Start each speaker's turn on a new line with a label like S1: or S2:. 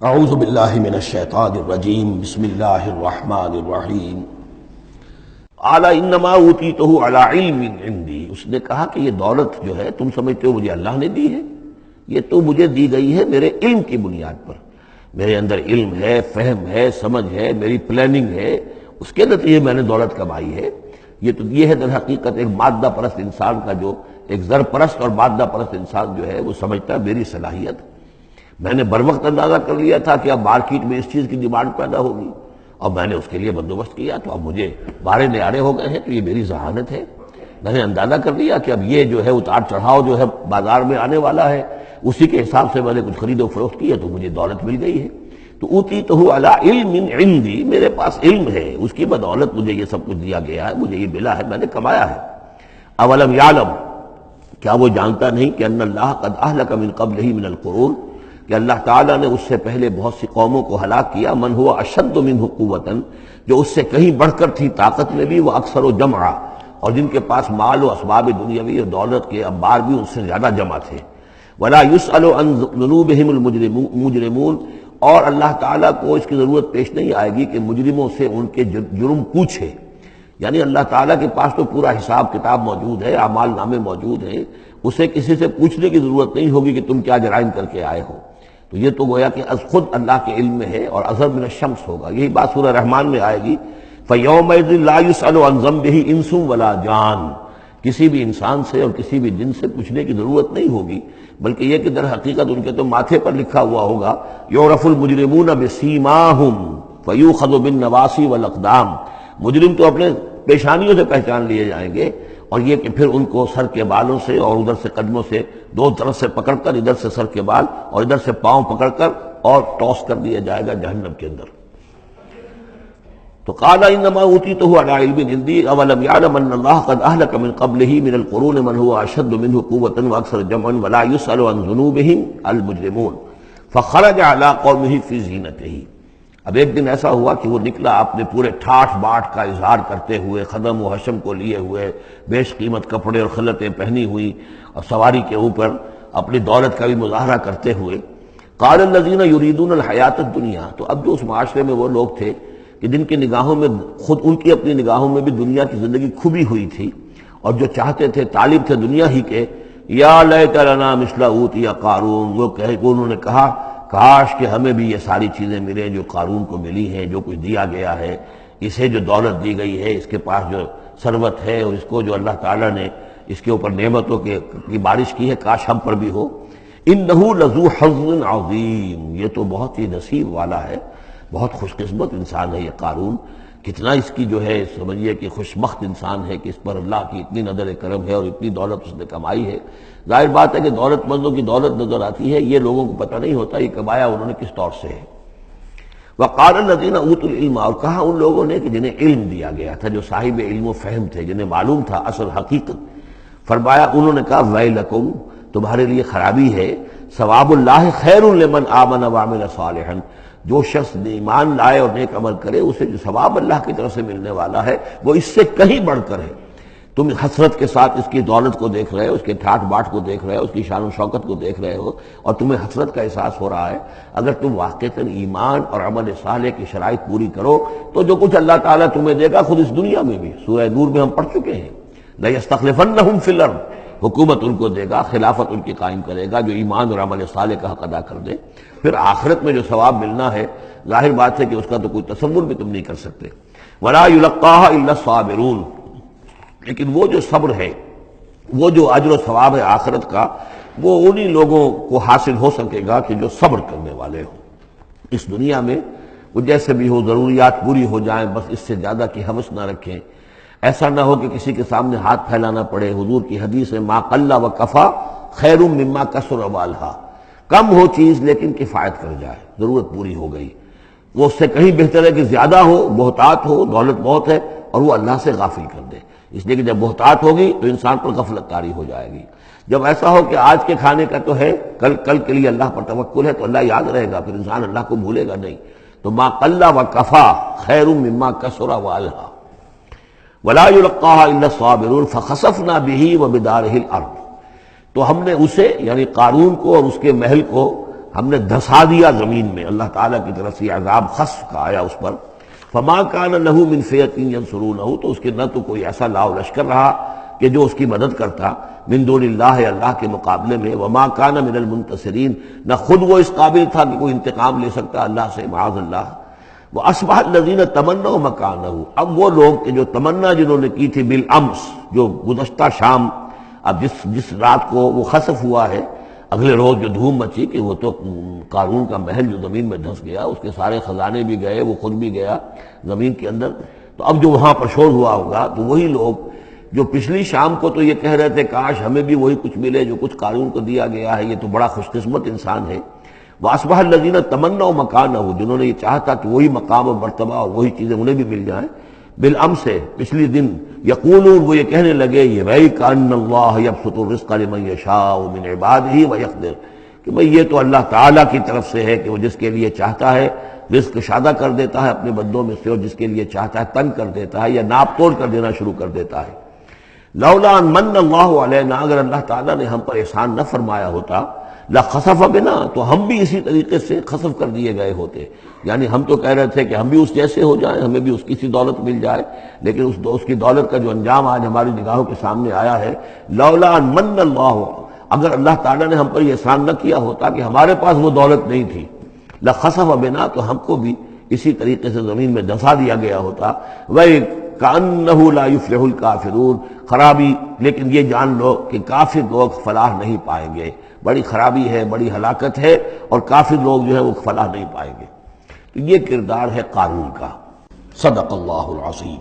S1: اعوذ باللہ من الشیطان الرجیم بسم اللہ الرحمن الرحیم قال انما اوتیتہ علی علم عندی، اس نے کہا کہ یہ دولت جو ہے تم سمجھتے ہو مجھے اللہ نے دی ہے، یہ تو مجھے دی گئی ہے میرے علم کی بنیاد پر، میرے اندر علم ہے، فہم ہے، سمجھ ہے، میری پلاننگ ہے، اس کے نتیجے میں نے دولت کمائی ہے۔ یہ ہے در حقیقت ایک مادہ پرست انسان کا، جو ایک زر پرست اور مادہ پرست انسان جو ہے وہ سمجھتا ہے میری صلاحیت، میں نے بر وقت اندازہ کر لیا تھا کہ اب مارکیٹ میں اس چیز کی ڈیمانڈ پیدا ہوگی اور میں نے اس کے لیے بندوبست کیا، تو اب مجھے بارے نیارے ہو گئے ہیں، تو یہ میری ذہانت ہے۔ میں نے اندازہ کر لیا کہ اب یہ جو ہے اتار چڑھاؤ جو ہے بازار میں آنے والا ہے، اسی کے حساب سے میں نے کچھ خرید و فروخت کی ہے، تو مجھے دولت مل گئی ہے۔ تو اوتیتہ علی علم عندی، میرے پاس علم ہے، اس کی بدولت مجھے یہ سب کچھ دیا گیا ہے، مجھے یہ ملا ہے، میں نے کمایا ہے۔ اولم یعلم، کیا وہ جانتا نہیں کہ ان اللہ قد اہلک من قبلہ من القرون، کہ اللہ تعالیٰ نے اس سے پہلے بہت سی قوموں کو ہلاک کیا، من ہوا اشد منہ قوتاً، جو اس سے کہیں بڑھ کر تھی طاقت میں بھی، وہ اکثر و جمعا، اور جن کے پاس مال و اسباب دنیاوی اور دولت کے انبار بھی ان سے زیادہ جمع تھے۔ ولا یسأل عن ذنوبہم المجرمون، اور اللہ تعالیٰ کو اس کی ضرورت پیش نہیں آئے گی کہ مجرموں سے ان کے جرم پوچھے، یعنی اللہ تعالیٰ کے پاس تو پورا حساب کتاب موجود ہے، اعمال نامے موجود ہیں، اسے کسی سے پوچھنے کی ضرورت نہیں ہوگی کہ تم کیا جرائم کر کے آئے ہو۔ تو یہ تو گویا کہ از خود اللہ کے علم میں ہے، اور اظہر من الشمس ہوگا، یہی بات سورہ رحمان میں آئے گی، فَيَوْمَئِذٍ لَا يُسْأَلُ عَنْ ذَنبِهِ إِنسٌ وَلَا جان، کسی بھی انسان سے اور کسی بھی جن سے پوچھنے کی ضرورت نہیں ہوگی، بلکہ یہ کہ در حقیقت ان کے تو ماتھے پر لکھا ہوا ہوگا، یعرف المجرمون بسیماہم فیؤخذ بالنواصی والاقدام، مجرم تو اپنے پیشانیوں سے پہچان لیے جائیں گے، اور یہ کہ پھر ان کو سر کے بالوں سے اور ادھر سے قدموں سے دو طرف سے پکڑ کر، ادھر سے سر کے بال اور ادھر سے پاؤں پکڑ کر اور ٹاس کر دیا جائے گا جہنم کے اندر۔ تو قال انما اوتیتہ علی علم عندی اولم یعلم ان اللہ قد اہلک من قبلہ من القرون من هو اشد منہ قوۃ واکثر جمعا ولا یسأل عن ذنوبہم المجرمون فخرج علی قومہ فی زینتہ۔ اب ایک دن ایسا ہوا کہ وہ نکلا اپنے پورے ٹھاٹھ باٹھ کا اظہار کرتے ہوئے، خدم و حشم کو لیے ہوئے، بیش قیمت کپڑے اور خلعتیں پہنی ہوئی، اور سواری کے اوپر اپنی دولت کا بھی مظاہرہ کرتے ہوئے۔ قال الذین یریدون الحیاۃ الدنیا، تو اب جو اس معاشرے میں وہ لوگ تھے کہ جن کی نگاہوں میں، خود ان کی اپنی نگاہوں میں بھی دنیا کی زندگی کھبی ہوئی تھی، اور جو چاہتے تھے، طالب تھے دنیا ہی کے، یا لیت لنا مثل اوتی قارون، وہ انہوں نے کہا کاش کہ ہمیں بھی یہ ساری چیزیں ملیں جو قارون کو ملی ہیں، جو کچھ دیا گیا ہے، اسے جو دولت دی گئی ہے، اس کے پاس جو ثروت ہے، اور اس کو جو اللہ تعالیٰ نے اس کے اوپر نعمتوں کی بارش کی ہے، کاش ہم پر بھی ہو۔ انہ لذو حظ عظیم، یہ تو بہت ہی نصیب والا ہے، بہت خوش قسمت انسان ہے یہ قارون، کتنا اس کی جو ہے سمجھیے کہ خوش بخت انسان ہے کہ اس پر اللہ کی اتنی نظر کرم ہے اور اتنی دولت اس نے کمائی ہے۔ ظاہر بات ہے کہ دولت مندوں کی دولت نظر آتی ہے، یہ لوگوں کو پتہ نہیں ہوتا یہ کمایا انہوں نے کس طور سے ہے۔ وقال الذین اوتوا العلم، اور کہا ان لوگوں نے کہ جنہیں علم دیا گیا تھا، جو صاحب علم و فہم تھے، جنہیں معلوم تھا اصل حقیقت، فرمایا انہوں نے کہا ویلکم، تمہارے لیے خرابی ہے، ثواب اللہ خیر لمن آمن وعمل صالحا، جو شخص ایمان لائے اور نیک عمل کرے، اسے جو ثواب اللہ کی طرف سے ملنے والا ہے وہ اس سے کہیں بڑھ کر ہے۔ تم حسرت کے ساتھ اس کی دولت کو دیکھ رہے ہو، اس کے ٹھاٹ باٹ کو دیکھ رہے ہو، اس کی شان و شوکت کو دیکھ رہے ہو، اور تمہیں حسرت کا احساس ہو رہا ہے۔ اگر تم واقعتاً ایمان اور عمل صالح کی شرائط پوری کرو تو جو کچھ اللہ تعالیٰ تمہیں دے گا خود اس دنیا میں بھی، سورہ نور میں ہم پڑھ چکے ہیں، لَيَسْتَخْلِفَنَّهُمْ فِي الْأَرْضِ، حکومت ان کو دے گا، خلافت ان کی قائم کرے گا، جو ایمان اور عمل صالح کا حق ادا کر دے۔ پھر آخرت میں جو ثواب ملنا ہے، ظاہر بات ہے کہ اس کا تو کوئی تصور بھی تم نہیں کر سکتے۔ وَلَا يُلَقَّاهَا إِلَّا الصَّابِرُونَ، لیکن وہ جو صبر ہے، وہ جو اجر و ثواب ہے آخرت کا، وہ انہی لوگوں کو حاصل ہو سکے گا کہ جو صبر کرنے والے ہوں۔ اس دنیا میں وہ جیسے بھی ہو، ضروریات پوری ہو جائیں، بس اس سے زیادہ کی ہوس نہ رکھیں، ایسا نہ ہو کہ کسی کے سامنے ہاتھ پھیلانا پڑے۔ حضور کی حدیث ہے ما قل و کفا خیر مما کثر والہا، کم ہو چیز لیکن کفایت کر جائے، ضرورت پوری ہو گئی، وہ اس سے کہیں بہتر ہے کہ زیادہ ہو، بہتات ہو، دولت بہت ہے اور وہ اللہ سے غافل کر دے، اس لیے کہ جب بہتات ہوگی تو انسان پر غفلت طاری ہو جائے گی۔ جب ایسا ہو کہ آج کے کھانے کا تو ہے، کل کے لیے اللہ پر توکل ہے تو اللہ یاد رہے گا، پھر انسان اللہ کو بھولے گا نہیں۔ تو ما قل و کفا خیر مما کثر والہا ولا یلقاها الا الصابرون فخسفنا به وبداره الارض، تو ہم نے اسے یعنی قارون کو اور اس کے محل کو ہم نے دھسا دیا زمین میں، اللہ تعالیٰ کی طرف سے عذاب خسف کا آیا اس پر. فما کان لہ من فئۃ ینصرونہ، تو اس کے نہ تو کوئی ایسا لاؤ لشکر رہا کہ جو اس کی مدد کرتا من دون اللہ، اللہ کے مقابلے میں. وما کان من المنتصرین، نہ خود وہ اس قابل تھا کہ کوئی انتقام لے سکتا اللہ سے، معاذ اللہ. وَأَصْبَحَ الَّذِينَ تَمَنَّوْا مَكَانَهُ، اب وہ لوگ کہ جو تمنا جنہوں نے کی تھی بالامس، جو گزشتہ شام، اب جس رات کو وہ خسف ہوا ہے، اگلے روز جو دھوم مچی کہ وہ تو قارون کا محل جو زمین میں دھس گیا، اس کے سارے خزانے بھی گئے، وہ خود بھی گیا زمین کے اندر. تو اب جو وہاں پر شور ہوا ہوگا، تو وہی لوگ جو پچھلی شام کو تو یہ کہہ رہے تھے کاش ہمیں بھی وہی کچھ ملے جو کچھ قارون کو دیا گیا ہے، یہ تو بڑا خوش قسمت انسان ہے. وَأَصْبَحَ الَّذِينَ تَمَنَّوْا مَكَانَهُ، جنہوں نے یہ چاہتا کہ وہی مقام و مرتبہ اور وہی چیزیں انہیں بھی مل جائیں، بالامس سے پچھلی دن، یقولون، وہ یہ کہنے لگے، یہ بھائی کأن اللہ یبسط الرزق لمن یشاء من عبادہ ویقدر، کہ بھئی یہ تو اللہ تعالیٰ کی طرف سے ہے کہ وہ جس کے لیے چاہتا ہے رزق شادہ کر دیتا ہے اپنے بندوں میں سے، اور جس کے لیے چاہتا ہے تنگ کر دیتا ہے یا ناپ توڑ کر دینا شروع کر دیتا ہے. لولا ان من اللہ علینا، اگر اللہ تعالیٰ نے ہم پر احسان نہ فرمایا ہوتا، لخسف بنا، تو ہم بھی اسی طریقے سے خسف کر دیے گئے ہوتے. یعنی ہم تو کہہ رہے تھے کہ ہم بھی اس جیسے ہو جائیں، ہمیں بھی اس کی سی دولت مل جائے، لیکن اس کی دولت کا جو انجام آج ہماری نگاہوں کے سامنے آیا ہے، لولا ان من اللہ، اگر اللہ تعالیٰ نے ہم پر یہ احسان نہ کیا ہوتا کہ ہمارے پاس وہ دولت نہیں تھی، لخسف بنا، تو ہم کو بھی اسی طریقے سے زمین میں دھسا دیا گیا ہوتا. وَكَأَنَّهُ لَا يُفْلِحُ الْكَافِرُونَ، خرابی، لیکن یہ جان لو کہ کافر لوگ فلاح نہیں پائیں گے. بڑی خرابی ہے، بڑی ہلاکت ہے، اور کافر لوگ جو ہے وہ فلاح نہیں پائیں گے. تو یہ کردار ہے قارون کا. صدق اللہ العظیم.